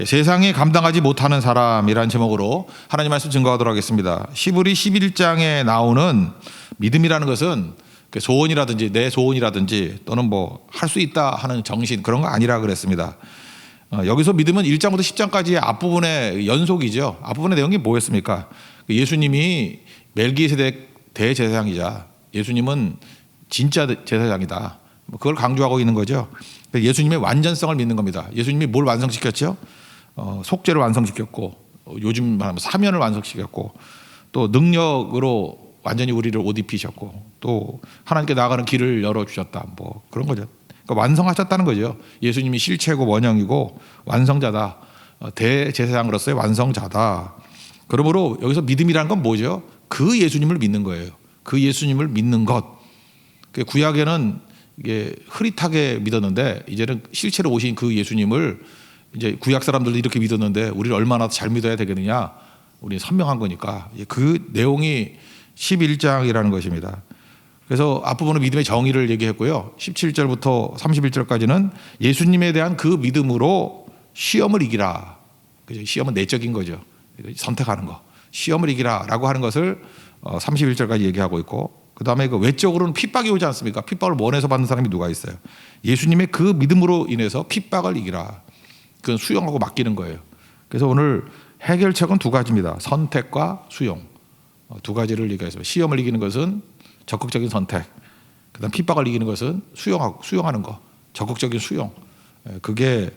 세상에 감당하지 못하는 사람이라는 제목으로 하나님 말씀 증거하도록 하겠습니다. 시브리 11장에 나오는 믿음이라는 것은 소원이라든지 내 소원이라든지 또는 뭐 할 수 있다 하는 정신, 그런 거 아니라 그랬습니다. 여기서 믿음은 1장부터 10장까지의 앞부분의 연속이죠. 앞부분의 내용이 뭐였습니까? 예수님이 멜기세덱 대제사장이자 예수님은 진짜 제사장이다, 그걸 강조하고 있는 거죠. 예수님의 완전성을 믿는 겁니다. 예수님이 뭘 완성시켰죠? 속죄를 완성시켰고, 요즘 말하면 사면을 완성시켰고, 또 능력으로 완전히 우리를 옷 입히셨고, 또 하나님께 나아가는 길을 열어주셨다, 뭐 그런 거죠. 그러니까 완성하셨다는 거죠. 예수님이 실체고 원형이고 완성자다, 대제사장으로서의 완성자다. 그러므로 여기서 믿음이라는 건 뭐죠? 그 예수님을 믿는 거예요. 그 예수님을 믿는 것. 구약에는 이게 흐릿하게 믿었는데, 이제는 실체로 오신 그 예수님을 이제 구약 사람들도 이렇게 믿었는데 우리를 얼마나 잘 믿어야 되겠느냐? 우리는 선명한 거니까. 그 내용이 11장이라는 것입니다. 그래서 앞부분은 믿음의 정의를 얘기했고요. 17절부터 31절까지는 예수님에 대한 그 믿음으로 시험을 이기라. 시험은 내적인 거죠. 선택하는 거. 시험을 이기라라고 하는 것을 31절까지 얘기하고 있고, 그 다음에 그 외적으로는 핍박이 오지 않습니까? 핍박을 원해서 받는 사람이 누가 있어요? 예수님의 그 믿음으로 인해서 핍박을 이기라. 그건 수용하고 맡기는 거예요. 그래서 오늘 해결책은 두 가지입니다. 선택과 수용. 두 가지를 얘기했습니다. 시험을 이기는 것은 적극적인 선택, 그 다음 핍박을 이기는 것은 수용하는 거, 적극적인 수용. 그게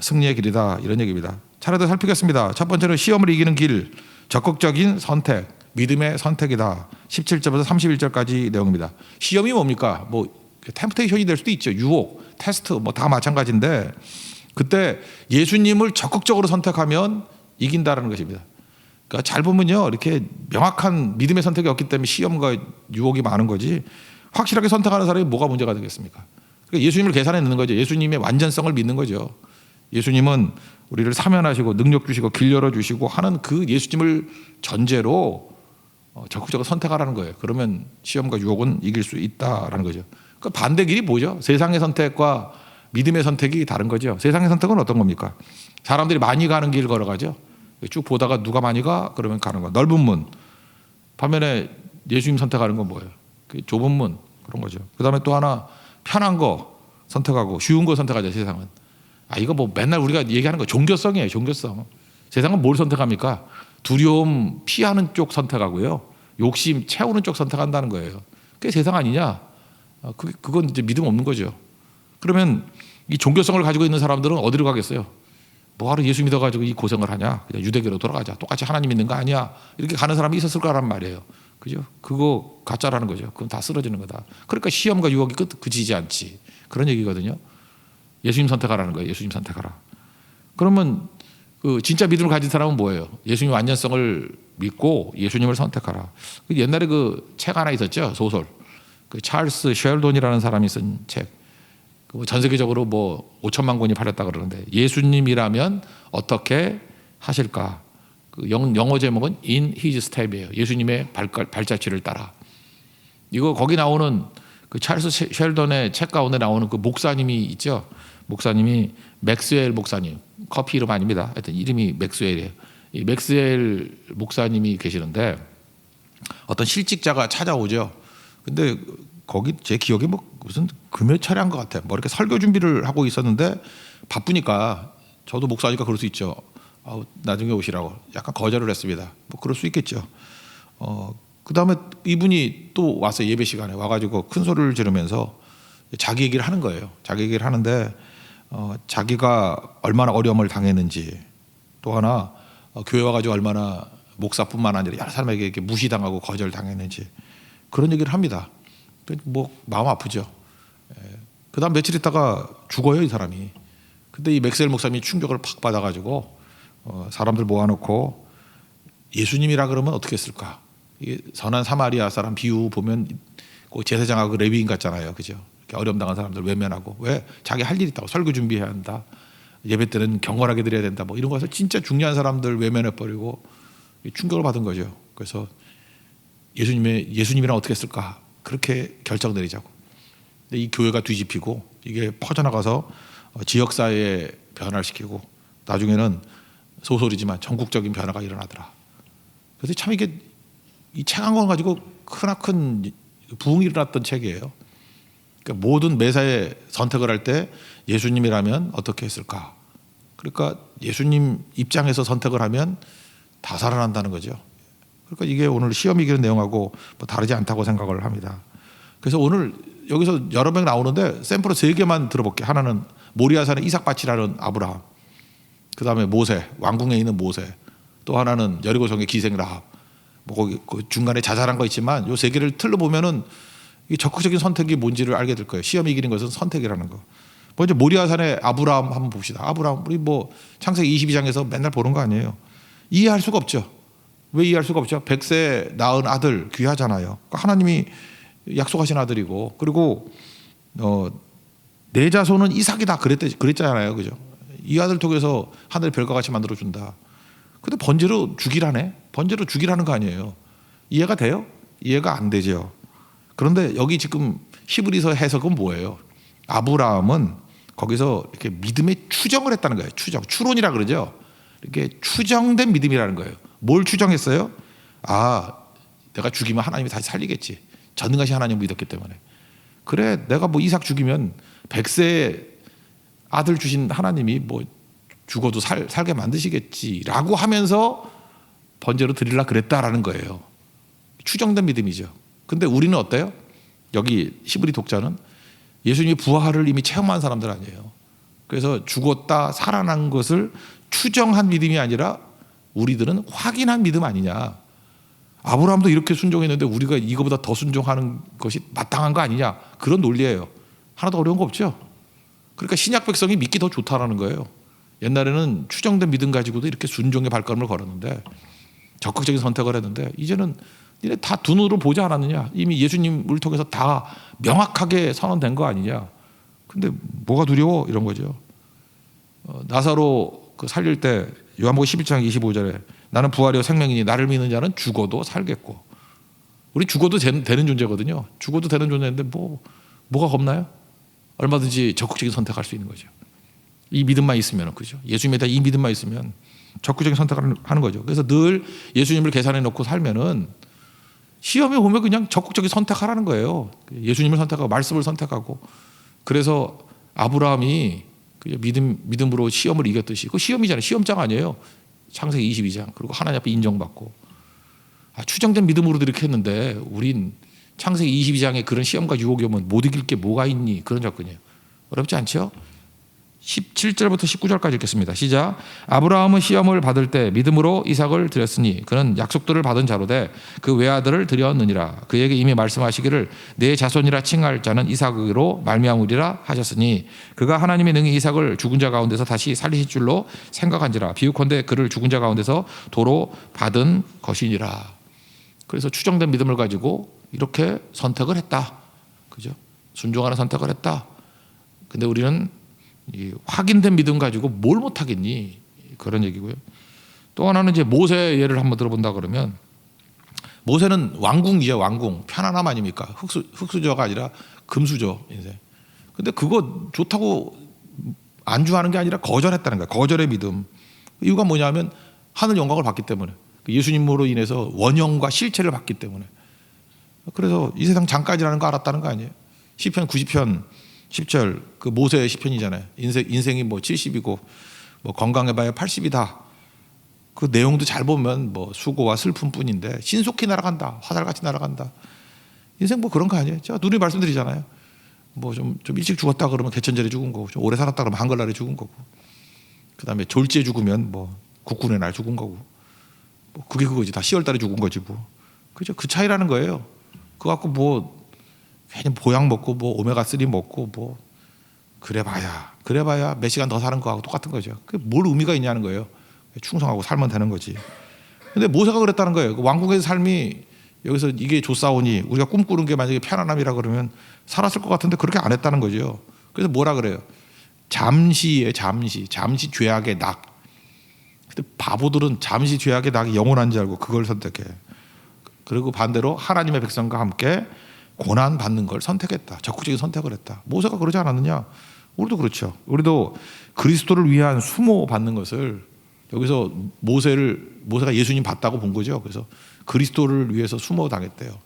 승리의 길이다, 이런 얘기입니다. 차례대로 살피겠습니다. 첫 번째는 시험을 이기는 길, 적극적인 선택, 믿음의 선택이다. 17절부터 31절까지 내용입니다. 시험이 뭡니까? 뭐 템프테이션이 될 수도 있죠. 유혹, 테스트, 뭐 다 마찬가지인데, 그때 예수님을 적극적으로 선택하면 이긴다라는 것입니다. 그러니까 잘 보면요, 이렇게 명확한 믿음의 선택이 없기 때문에 시험과 유혹이 많은 거지, 확실하게 선택하는 사람이 뭐가 문제가 되겠습니까? 그러니까 예수님을 계산해 넣는 거죠. 예수님의 완전성을 믿는 거죠. 예수님은 우리를 사면하시고 능력 주시고 길 열어주시고 하는 그 예수님을 전제로 적극적으로 선택하라는 거예요. 그러면 시험과 유혹은 이길 수 있다라는 거죠. 그 반대 길이 뭐죠? 세상의 선택과 믿음의 선택이 다른 거죠. 세상의 선택은 어떤 겁니까? 사람들이 많이 가는 길 걸어가죠. 쭉 보다가 누가 많이 가? 그러면 가는 거. 넓은 문. 반면에 예수님 선택하는 건 뭐예요? 좁은 문. 그런 거죠. 그 다음에 또 하나, 편한 거 선택하고 쉬운 거 선택하죠, 세상은. 이거 뭐 맨날 우리가 얘기하는 거 종교성이에요, 종교성. 세상은 뭘 선택합니까? 두려움 피하는 쪽 선택하고요, 욕심 채우는 쪽 선택한다는 거예요. 그게 세상 아니냐? 그건 이제 믿음 없는 거죠. 그러면 이 종교성을 가지고 있는 사람들은 어디로 가겠어요? 뭐하러 예수 믿어가지고 이 고생을 하냐? 그냥 유대교로 돌아가자. 똑같이 하나님 믿는 거 아니야? 이렇게 가는 사람이 있었을 거란 말이에요. 그죠? 그거 가짜라는 거죠. 그건 다 쓰러지는 거다. 그러니까 시험과 유혹이 그치지 않지. 그런 얘기거든요. 예수님 선택하라는 거예요. 예수님 선택하라. 그러면 그 진짜 믿음을 가진 사람은 뭐예요? 예수님 완전성을 믿고 예수님을 선택하라. 옛날에 그 책 하나 있었죠, 소설. 그 찰스 쉘돈이라는 사람이 쓴 책. 전 세계적으로 뭐 5천만 권이 팔렸다 그러는데, 예수님이라면 어떻게 하실까? 그 영어 제목은 In His Step이에요. 예수님의 발자취를 따라. 이거 거기 나오는 그 찰스 쉘던의 책 가운데 나오는 그 목사님이 있죠. 목사님이 맥스웰 목사님. 커피 이름 아닙니다. 하여튼 이름이 맥스웰이에요. 이 맥스웰 목사님이 계시는데, 어떤 실직자가 찾아오죠. 근데 거기 제 기억에 뭐 무슨 금요 차례한 것 같아요. 뭐 이렇게 설교 준비를 하고 있었는데 바쁘니까, 저도 목사니까 그럴 수 있죠. 나중에 오시라고 약간 거절을 했습니다. 뭐 그럴 수 있겠죠. 그 다음에 이분이 또 왔어요. 예배 시간에 와가지고 큰 소리를 지르면서 자기 얘기를 하는 거예요. 자기 얘기를 하는데 자기가 얼마나 어려움을 당했는지, 또 하나 교회 와가지고 얼마나 목사뿐만 아니라 여러 사람에게 이렇게 무시당하고 거절당했는지, 그런 얘기를 합니다. 뭐 마음 아프죠. 그 다음 며칠 있다가 죽어요, 이 사람이. 근데 이 맥스웰 목사님이 충격을 팍 받아가지고 사람들 모아놓고, 예수님이라 그러면 어떻게 했을까? 이게 선한 사마리아 사람 비유 보면 그 제사장하고 레위인 같잖아요, 그죠? 어려움 당한 사람들 외면하고, 왜? 자기 할 일 있다고, 설교 준비해야 한다, 예배 때는 경건하게 드려야 된다, 뭐 이런 거에서 진짜 중요한 사람들 외면해 버리고 충격을 받은 거죠. 그래서 예수님이랑 어떻게 했을까? 그렇게 결정 내리자고. 근데 이 교회가 뒤집히고 이게 퍼져나가서 지역사회에 변화시키고 나중에는 소설이지만 전국적인 변화가 일어나더라. 그래서 참 이게 이 책 한 권 가지고 크나큰 부흥이 일어났던 책이에요. 그러니까 모든 매사에 선택을 할 때 예수님이라면 어떻게 했을까? 그러니까 예수님 입장에서 선택을 하면 다 살아난다는 거죠. 그러니까 이게 오늘 시험 이기는 내용하고 뭐 다르지 않다고 생각을 합니다. 그래서 오늘 여기서 여러 명 나오는데 샘플을 3개만 들어볼게요. 하나는 모리아산의 이삭밭이라는 아브라함, 그 다음에 모세, 왕궁에 있는 모세, 또 하나는 여리고성의 기생 라합. 뭐 거기 그 중간에 자잘한 거 있지만 요 3개를 틀로 보면은 이 적극적인 선택이 뭔지를 알게 될 거예요. 시험 이기는 것은 선택이라는 거. 먼저 모리아산의 아브라함 한번 봅시다. 아브라함 우리 뭐 창세기 22장에서 맨날 보는 거 아니에요. 이해할 수가 없죠. 왜 이해할 수가 없죠? 100세 낳은 아들 귀하잖아요. 그러니까 하나님이 약속하신 아들이고, 그리고 내 자손은 이삭이다 그랬잖아요, 그죠? 이 아들 통해서 하늘 별과 같이 만들어 준다. 근데 번제로 죽이라네. 번제로 죽이라는 거 아니에요. 이해가 돼요? 이해가 안 되죠. 그런데 여기 지금 히브리서 해석은 뭐예요? 아브라함은 거기서 이렇게 믿음의 추정을 했다는 거예요. 추론이라 그러죠. 이렇게 추정된 믿음이라는 거예요. 뭘 추정했어요? 아, 내가 죽이면 하나님이 다시 살리겠지. 전능하신 하나님을 믿었기 때문에. 그래, 내가 뭐 이삭 죽이면 100세 아들 주신 하나님이 뭐 죽어도 살게 만드시겠지라고 하면서 번제로 드리려 그랬다라는 거예요. 추정된 믿음이죠. 근데 우리는 어때요? 여기 히브리 독자는 예수님이 부활을 이미 체험한 사람들 아니에요. 그래서 죽었다 살아난 것을 추정한 믿음이 아니라 우리들은 확인한 믿음 아니냐. 아브라함도 이렇게 순종했는데 우리가 이거보다 더 순종하는 것이 마땅한 거 아니냐. 그런 논리예요. 하나도 어려운 거 없죠. 그러니까 신약 백성이 믿기 더 좋다라는 거예요. 옛날에는 추정된 믿음 가지고도 이렇게 순종의 발걸음을 걸었는데, 적극적인 선택을 했는데, 이제는 니네 다 두 눈으로 보지 않았느냐. 이미 예수님을 통해서 다 명확하게 선언된 거 아니냐. 근데 뭐가 두려워? 이런 거죠. 나사로 그 살릴 때 요한복음 11장 25절에 나는 부활이요 생명이니 나를 믿는 자는 죽어도 살겠고. 우리 죽어도 되는 존재거든요. 죽어도 되는 존재인데 뭐가 겁나요? 얼마든지 적극적인 선택할 수 있는 거죠. 이 믿음만 있으면, 그죠? 예수님에 대한 이 믿음만 있으면 적극적인 선택을 하는 거죠. 그래서 늘 예수님을 계산해 놓고 살면은 시험에 오면 그냥 적극적인 선택하라는 거예요. 예수님을 선택하고 말씀을 선택하고. 그래서 아브라함이 믿음으로 시험을 이겼듯이, 그 시험이잖아요. 시험장 아니에요. 창세기 22장. 그리고 하나님 앞에 인정받고. 추정된 믿음으로도 이렇게 했는데 우린 창세기 22장에 그런 시험과 유혹이 오면 못 이길 게 뭐가 있니? 그런 접근이에요. 어렵지 않죠? 17절부터 19절까지 읽겠습니다. 시작. 아브라함은 시험을 받을 때 믿음으로 이삭을 드렸으니 그는 약속들을 받은 자로되 그 외아들을 드렸느니라. 그에게 이미 말씀하시기를 내 자손이라 칭할 자는 이삭으로 말미암으리라 하셨으니 그가 하나님의 능히 이삭을 죽은 자 가운데서 다시 살리실 줄로 생각한지라. 비유컨대 그를 죽은 자 가운데서 도로 받은 것이니라. 그래서 추정된 믿음을 가지고 이렇게 선택을 했다. 그죠? 순종하는 선택을 했다. 근데 우리는 이 확인된 믿음 가지고 뭘 못하겠니? 그런 얘기고요. 또 하나는 이제 모세 예를 한번 들어본다 그러면, 모세는 왕궁이죠. 왕궁. 편안함 아닙니까? 흙수저가 아니라 금수저 인생. 근데 그거 좋다고 안주하는 게 아니라 거절했다는 거예요. 거절의 믿음. 이유가 뭐냐면 하늘 영광을 받기 때문에, 예수님으로 인해서 원형과 실체를 받기 때문에. 그래서 이 세상 잠깐이라는 거 알았다는 거 아니에요. 시편 90편 10절 그 모세의 시편이잖아요. 인생이 뭐 70이고 뭐 건강해봐야 80이다. 그 내용도 잘 보면 뭐 수고와 슬픔뿐인데 신속히 날아간다. 화살같이 날아간다. 인생 뭐 그런 거 아니에요. 제가 누누이 말씀드리잖아요. 뭐 좀 일찍 죽었다 그러면 개천절에 죽은 거고, 좀 오래 살았다 그러면 한글날에 죽은 거고, 그다음에 졸지에 죽으면 뭐 국군의 날 죽은 거고, 뭐 그게 그거지. 다 10월달에 죽은 거지 뭐. 그죠? 그 차이라는 거예요. 그거 갖고 뭐 괜히 보약 먹고 뭐 오메가3 먹고 뭐 그래봐야 몇 시간 더 사는 거하고 똑같은 거죠. 그게 뭘 의미가 있냐는 거예요. 충성하고 살면 되는 거지. 근데 모세가 그랬다는 거예요. 그 왕궁에서 삶이 여기서 이게 좋사오니 우리가 꿈꾸는 게 만약에 편안함이라 그러면 살았을 것 같은데 그렇게 안 했다는 거죠. 그래서 뭐라 그래요? 잠시 죄악의 낙. 근데 바보들은 잠시 죄악의 낙이 영원한 줄 알고 그걸 선택해. 그리고 반대로 하나님의 백성과 함께 고난 받는 걸 선택했다. 적극적인 선택을 했다. 모세가 그러지 않았느냐? 우리도 그렇죠. 우리도 그리스도를 위한 수모 받는 것을 여기서 모세가 예수님 봤다고 본 거죠. 그래서 그리스도를 위해서 수모 당했대요.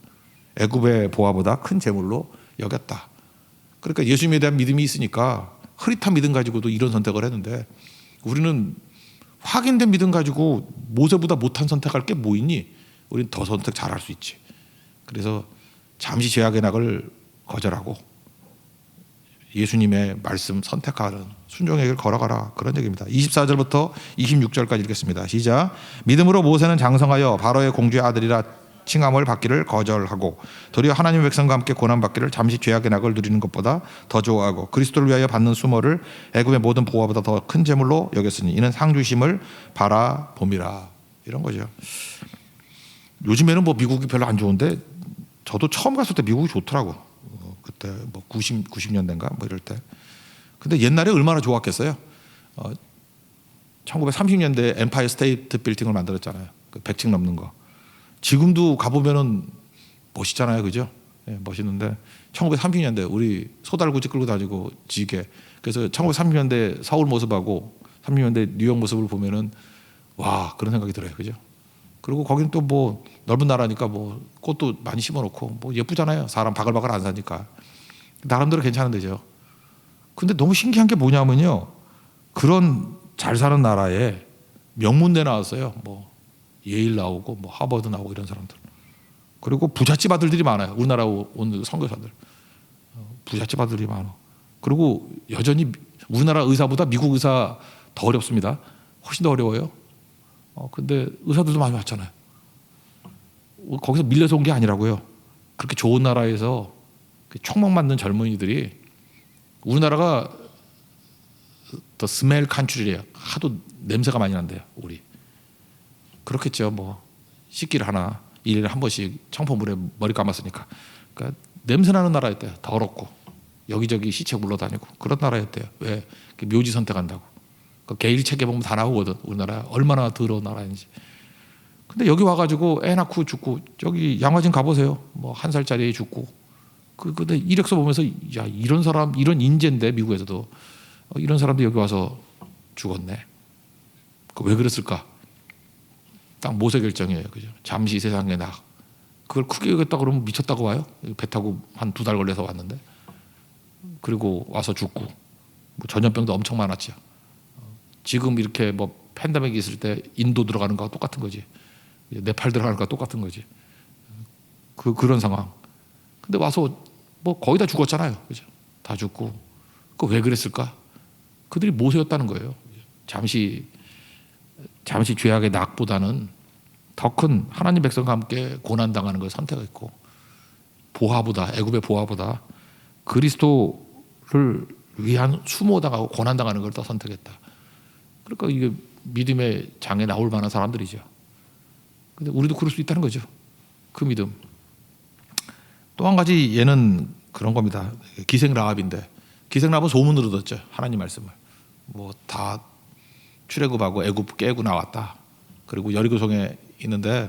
애굽의 보화보다 큰 재물로 여겼다. 그러니까 예수님에 대한 믿음이 있으니까 흐릿한 믿음 가지고도 이런 선택을 했는데, 우리는 확인된 믿음 가지고 모세보다 못한 선택할 게 뭐 있니? 우리는 더 선택 잘할 수 있지. 그래서 잠시 죄악의 낙을 거절하고 예수님의 말씀 선택하는 순종의 길 걸어가라, 그런 얘기입니다. 24절부터 26절까지 읽겠습니다. 시작. 믿음으로 모세는 장성하여 바로의 공주의 아들이라 칭함을 받기를 거절하고 도리어 하나님의 백성과 함께 고난받기를 잠시 죄악의 낙을 누리는 것보다 더 좋아하고 그리스도를 위하여 받는 수모를 애굽의 모든 보화보다 더 큰 재물로 여겼으니 이는 상주심을 바라봄이라. 이런 거죠. 요즘에는 뭐 미국이 별로 안 좋은데 저도 처음 갔을 때 미국이 좋더라고. 그때 뭐 90년대인가 뭐 이럴 때. 근데 옛날에 얼마나 좋았겠어요. 1930년대 엠파이어 스테이트 빌딩을 만들었잖아요. 그 100층 넘는 거. 지금도 가보면은 멋있잖아요, 그죠? 예, 멋있는데 1930년대 우리 소달구지 끌고 다니고 지게. 그래서 1930년대 서울 모습하고 30년대 뉴욕 모습을 보면은 와, 그런 생각이 들어요, 그죠? 그리고 거기는 또 뭐 넓은 나라니까 뭐 꽃도 많이 심어놓고 뭐 예쁘잖아요. 사람 바글바글 안 사니까 나름대로 괜찮은 데죠. 근데 너무 신기한 게 뭐냐면요, 그런 잘 사는 나라에 명문대 나왔어요. 뭐 예일 나오고 뭐 하버드 나오고 이런 사람들. 그리고 부잣집 아들들이 많아요. 우리나라 온 선교사들. 부잣집 아들이 많아. 그리고 여전히 우리나라 의사보다 미국 의사 더 어렵습니다. 훨씬 더 어려워요. 근데 의사들도 많이 왔잖아요. 거기서 밀려서 온 게 아니라고요. 그렇게 좋은 나라에서 총막 맞는 젊은이들이, 우리나라가 더 스멜 칸츄리예요. 하도 냄새가 많이 난대요. 우리 그렇겠죠. 뭐 씻기를 하나 1년에 한 번씩 청포물에 머리 감았으니까. 그러니까 냄새나는 나라였대요. 더럽고 여기저기 시체 굴러다니고 그런 나라였대요. 왜? 묘지 선택한다고. 개일 책에 보면 다 나오거든. 우리나라 얼마나 더러운 나라인지. 근데 여기 와가지고 애 낳고 죽고, 저기 양화진 가보세요. 뭐 1살짜리 애 죽고. 근데 이력서 보면서 야, 이런 사람, 이런 인재인데 미국에서도 이런 사람도 여기 와서 죽었네. 왜 그랬을까? 딱 모세 결정이에요, 그죠? 잠시 세상에 낙. 그걸 크게 여겼다 그러면 미쳤다고 와요. 배 타고 한 2달 걸려서 왔는데. 그리고 와서 죽고. 뭐 전염병도 엄청 많았죠. 지금 이렇게 뭐 팬데믹이 있을 때 인도 들어가는 거와 똑같은 거지. 네팔 들어가는 거와 똑같은 거지. 그런 상황. 근데 와서 뭐 거의 다 죽었잖아요. 그죠? 다 죽고. 그 왜 그랬을까? 그들이 모세였다는 거예요. 잠시 죄악의 낙보다는 더 큰 하나님 백성과 함께 고난당하는 걸 선택했고, 애굽의 보화보다 그리스도를 위한 수모당하고 고난당하는 걸 더 선택했다. 그러니까 이게 믿음의 장에 나올 만한 사람들이죠. 근데 우리도 그럴 수 있다는 거죠. 그 믿음. 또 한 가지 얘는 그런 겁니다. 기생 라합인데, 기생 라합은 소문으로 듣죠. 하나님 말씀을. 뭐 다 출애굽하고 애굽 깨고 나왔다. 그리고 여리고성에 있는데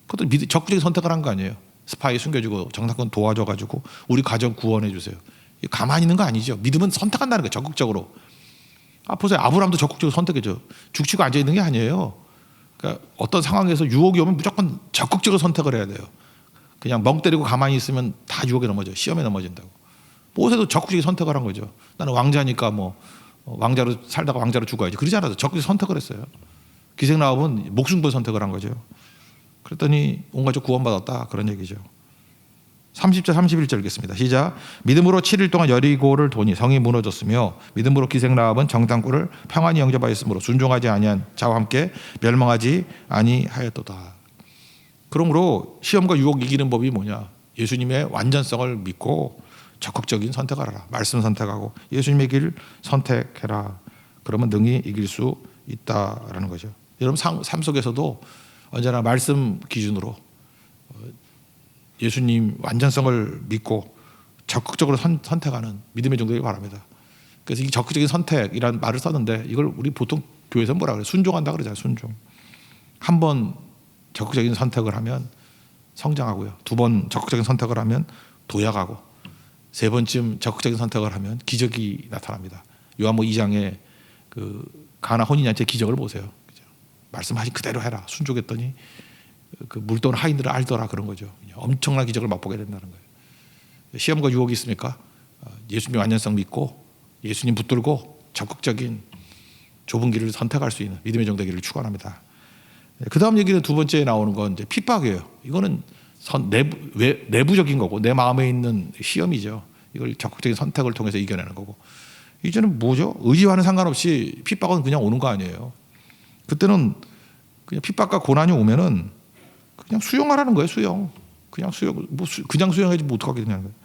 그것도 적극적인 선택을 한 거 아니에요. 스파이 숨겨주고 정상권 도와줘가지고 우리 가정 구원해 주세요. 가만히 있는 거 아니죠. 믿음은 선택한다는 거예요. 적극적으로. 보세요. 아브라함도 적극적으로 선택했죠. 죽치고 앉아 있는 게 아니에요. 그러니까 어떤 상황에서 유혹이 오면 무조건 적극적으로 선택을 해야 돼요. 그냥 멍 때리고 가만히 있으면 다 유혹에 넘어져. 시험에 넘어진다고. 모세도 적극적인 선택을 한 거죠. 나는 왕자니까 뭐 왕자로 살다가 왕자로 죽어야지. 그러지 않아서 적극적인 선택을 했어요. 기생 라합은 목숨 걸 선택을 한 거죠. 그랬더니 온 가족 구원받았다, 그런 얘기죠. 30절 31절 읽겠습니다. 시작. 믿음으로 7일 동안 여리고를 도니 성이 무너졌으며 믿음으로 기생 라합은 정탐꾼을 평안히 영접하였으므로 순종하지 아니한 자와 함께 멸망하지 아니하였도다. 그러므로 시험과 유혹 이기는 법이 뭐냐? 예수님의 완전성을 믿고 적극적인 선택을 하라. 말씀 선택하고 예수님의 길 선택해라. 그러면 능히 이길 수 있다라는 거죠. 여러분 삶 속에서도 언제나 말씀 기준으로 예수님 완전성을 믿고 적극적으로 선택하는 믿음의 종되길 바랍니다. 그래서 이 적극적인 선택이라는 말을 썼는데 이걸 우리 보통 교회에서 뭐라 그래요? 순종한다 그러잖아요. 순종. 한 번 적극적인 선택을 하면 성장하고요. 2번 적극적인 선택을 하면 도약하고, 세 번쯤 적극적인 선택을 하면 기적이 나타납니다. 요한복음 2장에 그 가나 혼인잔치의 기적을 보세요. 그죠? 말씀하신 그대로 해라. 순종했더니 그 물돈 하인들을 알더라, 그런 거죠. 엄청난 기적을 맛보게 된다는 거예요. 시험과 유혹이 있습니까? 예수님 완전성 믿고 예수님 붙들고 적극적인 좁은 길을 선택할 수 있는 믿음의 정되기를 축원합니다. 그 다음 얘기는 두 번째에 나오는 건 이제 핍박이에요. 이거는 내부적인 거고 내 마음에 있는 시험이죠. 이걸 적극적인 선택을 통해서 이겨내는 거고. 이제는 뭐죠? 의지와는 상관없이 핍박은 그냥 오는 거 아니에요. 그때는 그냥 핍박과 고난이 오면은 그냥 수용하라는 거예요. 수용. 그냥 수용. 그냥 수용하지 뭐 어떡하게 되냐는 거예요.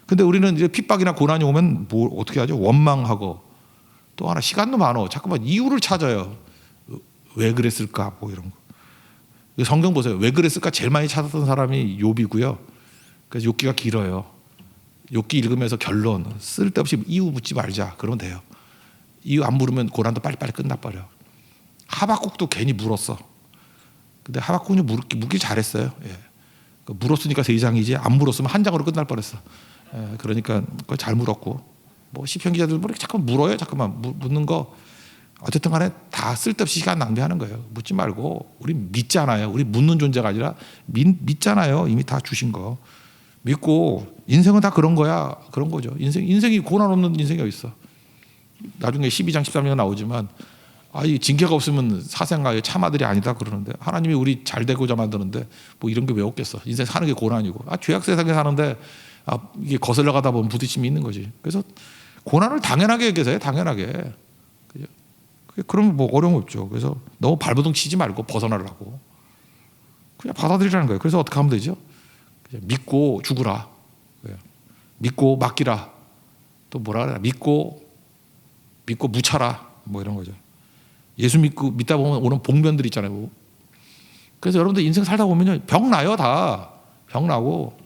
근데 우리는 이제 핍박이나 고난이 오면 뭐 어떻게 하죠? 원망하고 또 하나 시간도 많어. 자꾸만 이유를 찾아요. 왜 그랬을까? 뭐 이런 거. 성경 보세요. 왜 그랬을까? 제일 많이 찾았던 사람이 욥이고요. 그래서 욥기가 길어요. 욥기 읽으면서 결론, 쓸데없이 이유 묻지 말자. 그러면 돼요. 이유 안 물으면 고난도 빨리빨리 끝나버려. 하박국도 괜히 물었어. 근데 하박국이 묻기 잘했어요. 예. 물었으니까 3장이지 안 물었으면 1장으로 끝날 뻔했어. 예. 그러니까 그걸 잘 물었고, 뭐 시편 기자들 뭐 이렇게 잠깐 물어요. 잠깐만 묻는 거. 어쨌든 간에 다 쓸데없이 시간 낭비하는 거예요. 묻지 말고 우리 믿잖아요. 우리 묻는 존재가 아니라 믿잖아요. 이미 다 주신 거 믿고 인생은 다 그런 거야. 그런 거죠. 인생이 고난 없는 인생이 어디 있어. 나중에 12장 13장 나오지만 이 징계가 없으면 사생아의 참아들이 아니다 그러는데 하나님이 우리 잘 되고자 만드는데 뭐 이런 게 왜 없겠어. 인생 사는 게 고난이고 죄악 세상에 사는데 이게 거슬러 가다 보면 부딪힘이 있는 거지. 그래서 고난을 당연하게 여기세요. 당연하게. 그러면 뭐 어려움 없죠. 그래서 너무 발버둥 치지 말고 벗어나려고 그냥 받아들이라는 거예요. 그래서 어떻게 하면 되죠? 그냥 믿고 죽으라. 믿고 맡기라. 또 뭐라 그래? 믿고 묻혀라. 뭐 이런 거죠. 예수 믿다 보면 오는 복면들 있잖아요. 그래서 여러분들 인생 살다 보면요 병 나요. 다 병 나고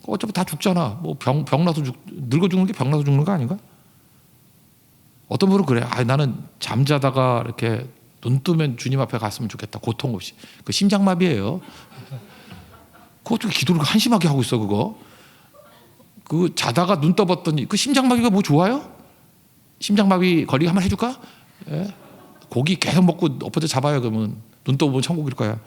어차피 다 죽잖아. 뭐 병 나서 늙어 죽는 게 병 나서 죽는 거 아닌가? 어떤 분은 그래. 나는 잠자다가 이렇게 눈 뜨면 주님 앞에 갔으면 좋겠다. 고통 없이. 그 심장마비예요. 그것도 기도를 한심하게 하고 있어. 그거. 그 자다가 눈 떠봤더니 그 심장마비가 뭐 좋아요? 심장마비 걸리게 한번 해줄까? 예? 고기 계속 먹고 엎어져 잡아요. 그러면 눈 떠보면 천국일 거야.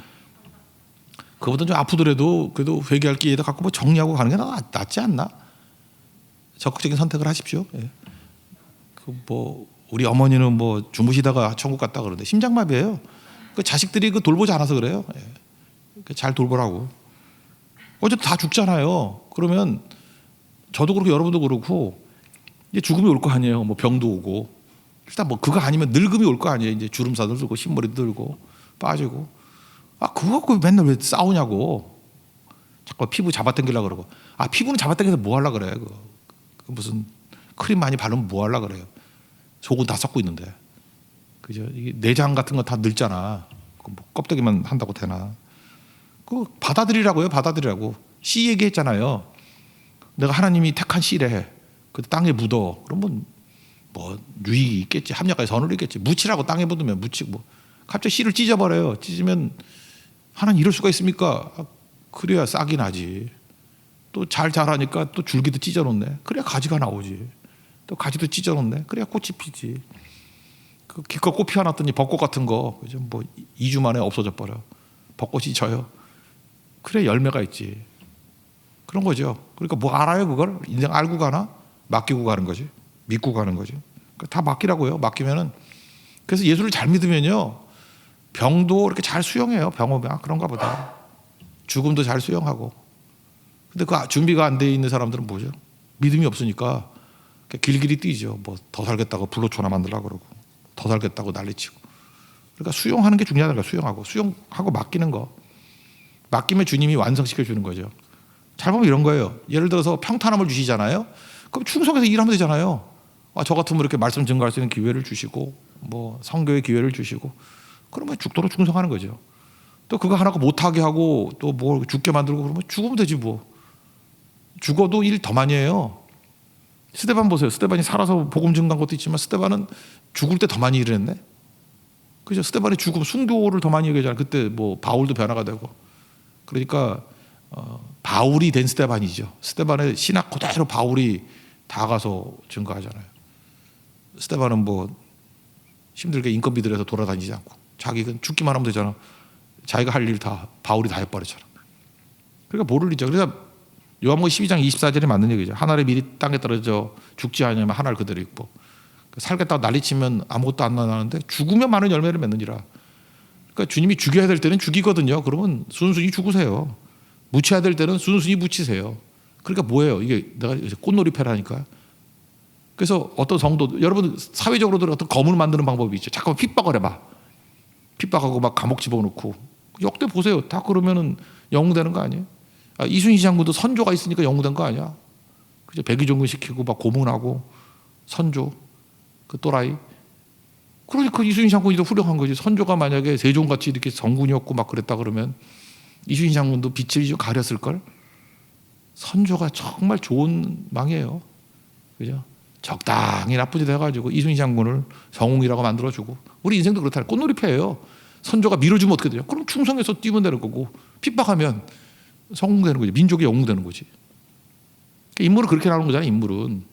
그거보다 좀 아프더라도 그래도 회개할 기회에다 갖고 뭐 정리하고 가는 게 낫지 않나? 적극적인 선택을 하십시오. 예. 뭐 우리 어머니는 뭐 주무시다가 천국 갔다 그러는데 심장마비예요. 그 자식들이 그 돌보지 않아서 그래요. 예. 잘 돌보라고. 어차피 다 죽잖아요. 그러면 저도 그렇고 여러분도 그렇고 이제 죽음이 올 거 아니에요. 뭐 병도 오고 일단 뭐 그거 아니면 늙음이 올 거 아니에요. 이제 주름살도 들고 흰머리도 들고 빠지고 그거 갖고 맨날 왜 싸우냐고. 자꾸 피부 잡아당기려고 그러고 피부는 잡아당겨서 뭐 하려고 그래. 그 무슨 크림 많이 바르면 뭐 하려고 그래요. 속은 다 썩고 있는데. 그죠? 이게 내장 같은 거 다 늙잖아. 뭐 껍데기만 한다고 되나. 그 받아들이라고요. 받아들이라고. 씨 얘기했잖아요. 내가 하나님이 택한 씨래. 그 땅에 묻어. 그러면 뭐 유익이 있겠지. 합력까지 선을 있겠지. 묻히라고 땅에 묻으면 묻히고. 갑자기 씨를 찢어버려요. 찢으면 하나님 이럴 수가 있습니까? 그래야 싹이 나지. 또 잘 자라니까 또 줄기도 찢어놓네. 그래야 가지가 나오지. 또 가지도 찢어놓네. 그래야 꽃이 피지. 그 기껏 꽃 피워놨더니 벚꽃 같은 거 그죠? 뭐 2주 만에 없어져 버려. 벚꽃이 져요. 그래 열매가 있지. 그런 거죠. 그러니까 뭐 알아요 그걸? 인생 알고 가나? 맡기고 가는 거지. 믿고 가는 거지. 다 맡기라고요. 맡기면은 그래서 예수를 잘 믿으면요 병도 이렇게 잘 수용해요. 병 오면 그런가 보다. 죽음도 잘 수용하고. 근데 그 준비가 안 돼 있는 사람들은 뭐죠? 믿음이 없으니까 길길이 뛰죠. 뭐 더 살겠다고 불로초나 만들려고 그러고 더 살겠다고 난리치고. 그러니까 수용하는 게 중요하다니까. 수용하고 맡기는 거. 맡기면 주님이 완성시켜 주는 거죠. 잘 보면 이런 거예요. 예를 들어서 평탄함을 주시잖아요. 그럼 충성해서 일하면 되잖아요. 저 같으면 이렇게 말씀 증거할 수 있는 기회를 주시고 뭐 선교의 기회를 주시고 그러면 죽도록 충성하는 거죠. 또 그거 하나가 못하게 하고 또 뭐 죽게 만들고 그러면 죽으면 되지 뭐. 죽어도 일 더 많이 해요. 스데반 보세요. 스데반이 살아서 복음 증거한 것도 있지만 스데반은 죽을 때 더 많이 일을 했네. 그죠? 스데반이 죽으면 순교를 더 많이 얘기하잖아요. 그때 뭐 바울도 변화가 되고. 그러니까 바울이 된 스데반이죠. 스데반의 신학 그대로 바울이 다 가서 증거하잖아요. 스데반은 뭐 힘들게 인건비 들여서 돌아다니지 않고 자기가 죽기만 하면 되잖아. 자기가 할 일 다 바울이 다 해버렸잖아. 그러니까 모를 리죠. 그래서 요한복음 12장 24절이 맞는 얘기죠. 하나를 미리 땅에 떨어져 죽지 않으면 하나를 그대로 있고 살겠다고 난리치면 아무것도 안 나는데 죽으면 많은 열매를 맺느니라. 그러니까 주님이 죽여야 될 때는 죽이거든요. 그러면 순순히 죽으세요. 묻혀야 될 때는 순순히 묻히세요. 그러니까 뭐예요? 이게 내가 꽃놀이패라니까. 그래서 어떤 성도, 여러분 사회적으로도 어떤 거문을 만드는 방법이 있죠. 잠깐만 핍박을 해봐. 핍박하고 막 감옥 집어넣고 역대 보세요. 다 그러면은 영웅되는 거 아니에요? 이순신 장군도 선조가 있으니까 영웅된 거 아니야? 그죠? 백의종군 시키고 막 고문하고 선조 그 또라이. 그러니까 이순신 장군이 더 훌륭한 거지. 선조가 만약에 세종같이 이렇게 성군이었고 막 그랬다 그러면 이순신 장군도 빛을 좀 가렸을 걸. 선조가 정말 좋은 망이에요. 그죠? 적당히 나쁜 짓 해가지고 이순신 장군을 성웅이라고 만들어주고 우리 인생도 그렇다. 꽃놀이패예요. 선조가 밀어주면 어떻게 되냐? 그럼 충성해서 뛰면 되는 거고 핍박하면 성웅되는 거지. 민족이 영웅되는 거지. 인물은 그렇게 나오는 거잖아요. 인물은.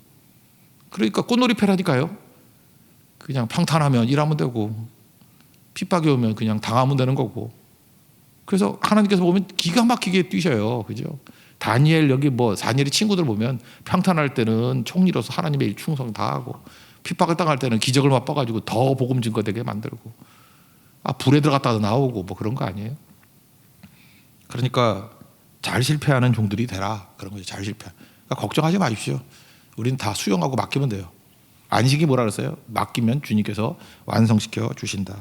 그러니까 꽃놀이패라니까요. 그냥 평탄하면 일하면 되고 핍박이 오면 그냥 당하면 되는 거고. 그래서 하나님께서 보면 기가 막히게 뛰셔요. 그죠? 다니엘 여기 뭐 다니엘의 친구들 보면 평탄할 때는 총리로서 하나님의 일 충성 다하고 핍박을 당할 때는 기적을 맛봐가지고 더 복음 증거되게 만들고 불에 들어갔다도 나오고 뭐 그런 거 아니에요? 그러니까 잘 실패하는 종들이 되라 그런 거죠. 잘 실패. 그러니까 걱정하지 마십시오. 우리는 다 수용하고 맡기면 돼요. 안식이 뭐라 그랬어요? 맡기면 주님께서 완성시켜 주신다.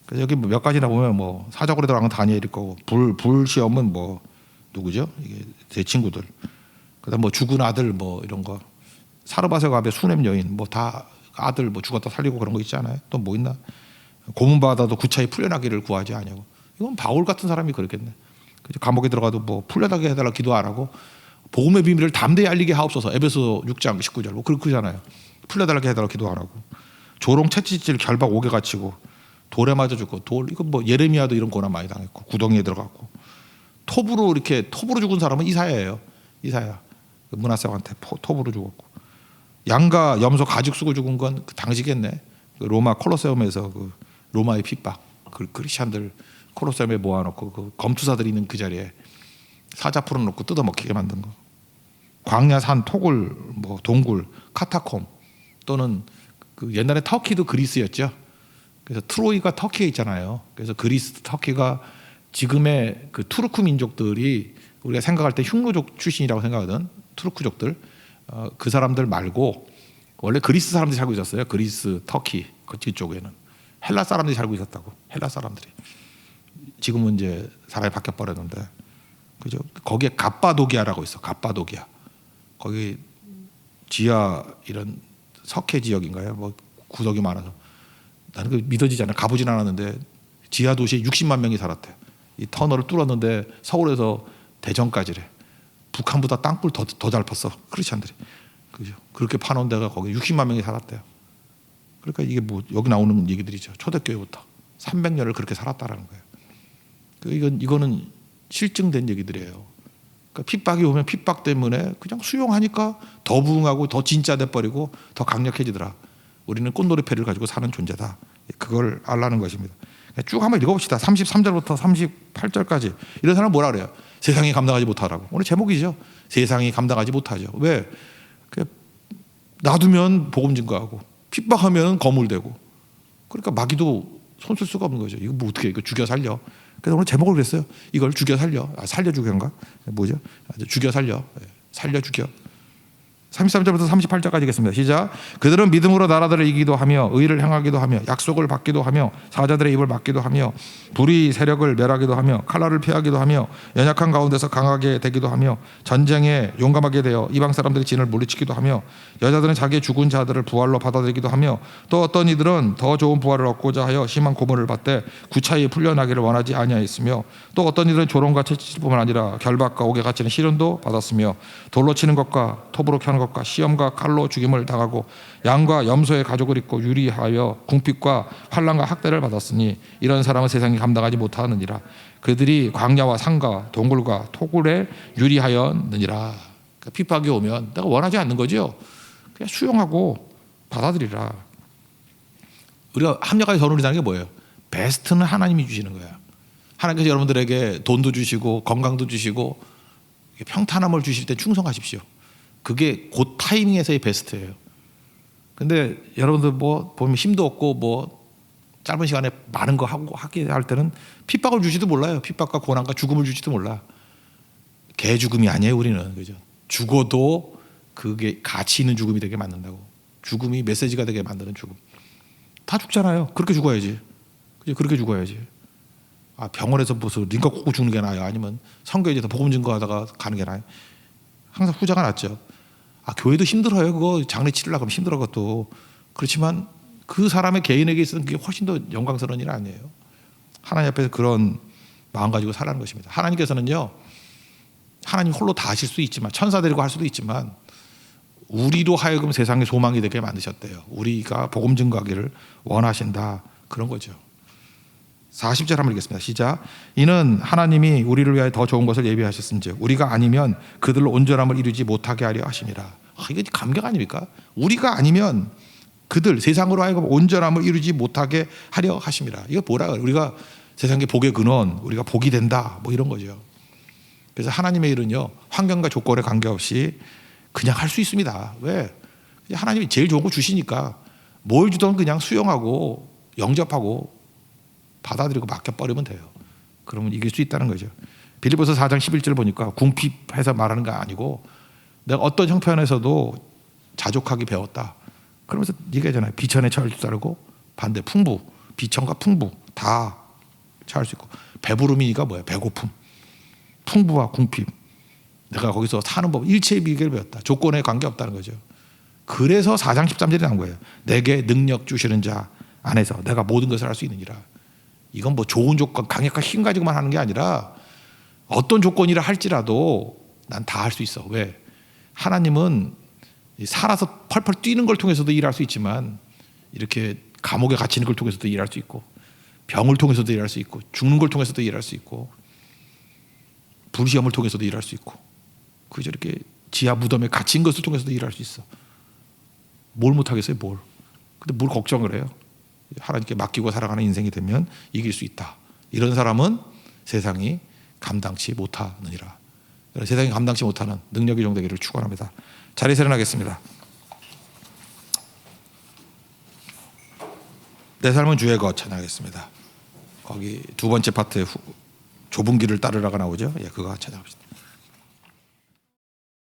그래서 여기 몇 가지나 보면 뭐 사적으로 들어간 건 다니엘일 거고 불 시험은 뭐 누구죠? 이게 제 친구들. 그다음 뭐 죽은 아들 뭐 이런 거. 사르밧의 갑의 수냄 여인 뭐 다 아들 뭐 죽었다 살리고 그런 거 있잖아요. 또 뭐 있나? 고문 받아도 구차히 풀려나기를 구하지 않냐고. 이건 바울 같은 사람이 그랬겠네. 감옥에 들어가도 뭐 풀려나게 해달라 기도 안 하고 복음의 비밀을 담대히 알리게 하옵소서. 에베소 6장 19절 뭐 그러잖아요. 풀려달라게 해달라 기도 안 하고 조롱 채찍질 결박 5개 갇히고 돌에 맞아 죽고 돌 이거 뭐 예레미야도 이런 고난 많이 당했고 구덩이에 들어갔고 톱으로 죽은 사람은 이사야예요. 이사야 므낫세한테 톱으로 죽었고 양과 염소 가죽 쓰고 죽은 건 그 당시겠네. 그 로마 콜로세움에서 그 로마의 핍박 그 크리스찬들 콜로세움에 모아놓고 그 검투사들이 있는 그 자리에 사자 풀어놓고 뜯어먹히게 만든 거. 광야 산 토굴 뭐 동굴 카타콤 또는 그 옛날에 터키도 그리스였죠. 그래서 트로이가 터키에 있잖아요. 그래서 그리스 터키가 지금의 그 투르크 민족들이 우리가 생각할 때 흉노족 출신이라고 생각하던 투르크족들 그 사람들 말고 원래 그리스 사람들이 살고 있었어요. 그리스 터키 그쪽에는 헬라 사람들이 살고 있었다고. 헬라 사람들이 지금은 이제 사람이 바뀌어 버렸는데 그죠? 거기에 갑바도기아라고 있어. 갑바도기아 거기 지하 이런 석회 지역인가요? 뭐 구석이 많아서 나는 그 믿어지지 않아. 가보진 않았는데 지하 도시에 60만 명이 살았대. 이 터널을 뚫었는데 서울에서 대전까지래. 북한보다 땅굴 더 잘 팠어. 크리스찬들이. 그죠? 그렇게 파놓은 데가 거기 60만 명이 살았대요. 그러니까 이게 뭐 여기 나오는 얘기들이죠. 초대교회부터 300년을 그렇게 살았다라는 거예요. 이거는 실증된 얘기들이에요. 그러니까 핍박이 오면 핍박 때문에 그냥 수용하니까 더 부응하고 더 진짜 돼버리고 더 강력해지더라. 우리는 꽃놀이패를 가지고 사는 존재다. 그걸 알라는 것입니다. 쭉 한번 읽어봅시다. 33절부터 38절까지. 이런 사람은 뭐라 그래요? 세상이 감당하지 못하라고. 오늘 제목이죠. 세상이 감당하지 못하죠. 왜? 놔두면 복음 증거하고 핍박하면 거물되고 그러니까 마귀도 손 쓸 수가 없는 거죠. 이거 뭐 어떻게 해? 이거 죽여 살려. 그래서 오늘 제목을 그랬어요. 이걸 죽여 살려. 살려 죽여인가? 뭐죠? 죽여 살려. 살려 죽여. 33절부터 38절까지 겠습니다. 시작. 그들은 믿음으로 나라들을 이기기도 하며 의를 행하기도 하며 약속을 받기도 하며 사자들의 입을 막기도 하며 불의 세력을 멸하기도 하며 칼날을 피하기도 하며 연약한 가운데서 강하게 되기도 하며 전쟁에 용감하게 되어 이방 사람들의 진을 물리치기도 하며 여자들은 자기의 죽은 자들을 부활로 받아들이기도 하며 또 어떤 이들은 더 좋은 부활을 얻고자 하여 심한 고문을 받되 구차히 풀려나기를 원하지 아니하였으며 또 어떤 이들은 조롱과 채찍질뿐만 아니라 결박과 옥에 갇히는 시련도 받았으며 돌로 치는 것과 톱으로 켜는 것과 시험과 칼로 죽임을 당하고 양과 염소의 가죽을 입고 유리하여 궁핍과 환난과 학대를 받았으니 이런 사람은 세상이 감당하지 못하느니라. 그들이 광야와 산과 동굴과 토굴에 유리하였느니라. 그러니까 핍박이 오면 내가 원하지 않는 거죠. 그냥 수용하고 받아들이라. 우리가 합력하여 선물이라는 게 뭐예요? 베스트는 하나님이 주시는 거야. 하나님께서 여러분들에게 돈도 주시고 건강도 주시고 평탄함을 주실 때 충성하십시오. 그게 그 타이밍에서의 베스트예요. 근데 여러분들 뭐 보면 힘도 없고 뭐 짧은 시간에 많은 거 하게 할 때는 핍박을 주지도 몰라요. 핍박과 고난과 죽음을 주지도 몰라. 개 죽음이 아니에요, 우리는. 그죠? 죽어도 그게 가치 있는 죽음이 되게 만든다고. 죽음이 메시지가 되게 만드는 죽음. 다 죽잖아요. 그렇게 죽어야지. 그죠? 그렇게 죽어야지. 아, 병원에서 무슨 링거 꽂고 죽는 게 나아요? 아니면 선교에서 복음 증거하다가 가는 게 나아요? 항상 후자가 낫죠. 아, 교회도 힘들어요. 그거 장례 치르려고 하면 힘들어 그것도. 그렇지만 그 사람의 개인에게 있어서는 그게 훨씬 더 영광스러운 일 아니에요. 하나님 앞에서 그런 마음 가지고 살아가는 것입니다. 하나님께서는요, 하나님 홀로 다 하실 수 있지만 천사 데리고 할 수도 있지만 우리로 하여금 세상의 소망이 되게 만드셨대요. 우리가 복음 증거하기를 원하신다. 그런 거죠. 40절 한번 읽겠습니다. 시작. 이는 하나님이 우리를 위하여 더 좋은 것을 예비하셨은즉 우리가 아니면 그들로 온전함을 이루지 못하게 하려 하심이라. 아, 이게 감격 아닙니까? 우리가 아니면 그들 세상으로 하여금 온전함을 이루지 못하게 하려 하심이라. 이거 뭐라 그래요? 우리가 세상의 복의 근원, 우리가 복이 된다, 뭐 이런 거죠. 그래서 하나님의 일은요, 환경과 조건에 관계없이 그냥 할 수 있습니다. 왜? 하나님이 제일 좋은 거 주시니까 뭘 주든 그냥 수용하고 영접하고 받아들이고 맡겨버리면 돼요. 그러면 이길 수 있다는 거죠. 빌립보서 4장 11절 보니까 궁핍해서 말하는 거 아니고 내가 어떤 형편에서도 자족하기 배웠다. 그러면서 얘기하잖아요. 비천에 처할 줄 알고 반대 풍부, 비천과 풍부 다 처할 수 있고 배부름이니까 뭐야? 배고픔. 풍부와 궁핍. 내가 거기서 사는 법 일체의 비결을 배웠다. 조건에 관계없다는 거죠. 그래서 4장 13절이 나온 거예요. 내게 능력 주시는 자 안에서 내가 모든 것을 할 수 있느니라. 이건 뭐 좋은 조건, 강력한 힘 가지고만 하는 게 아니라 어떤 조건이라 할지라도 난 다 할 수 있어. 왜? 하나님은 살아서 펄펄 뛰는 걸 통해서도 일할 수 있지만 이렇게 감옥에 갇히는 걸 통해서도 일할 수 있고 병을 통해서도 일할 수 있고 죽는 걸 통해서도 일할 수 있고 불시험을 통해서도 일할 수 있고 그저 이렇게 지하 무덤에 갇힌 것을 통해서도 일할 수 있어. 뭘 못하겠어요? 뭘. 근데 뭘 걱정을 해요? 하나님께 맡기고 살아가는 인생이 되면 이길 수 있다. 이런 사람은 세상이 감당치 못하느니라. 세상이 감당치 못하는 능력의 종되기를 축원합니다. 자리에서 일어나겠습니다. 내 삶은 주의 것 찬양하겠습니다. 거기 두 번째 파트에 좁은 길을 따르라가 나오죠. 예, 그거 찬양합시다.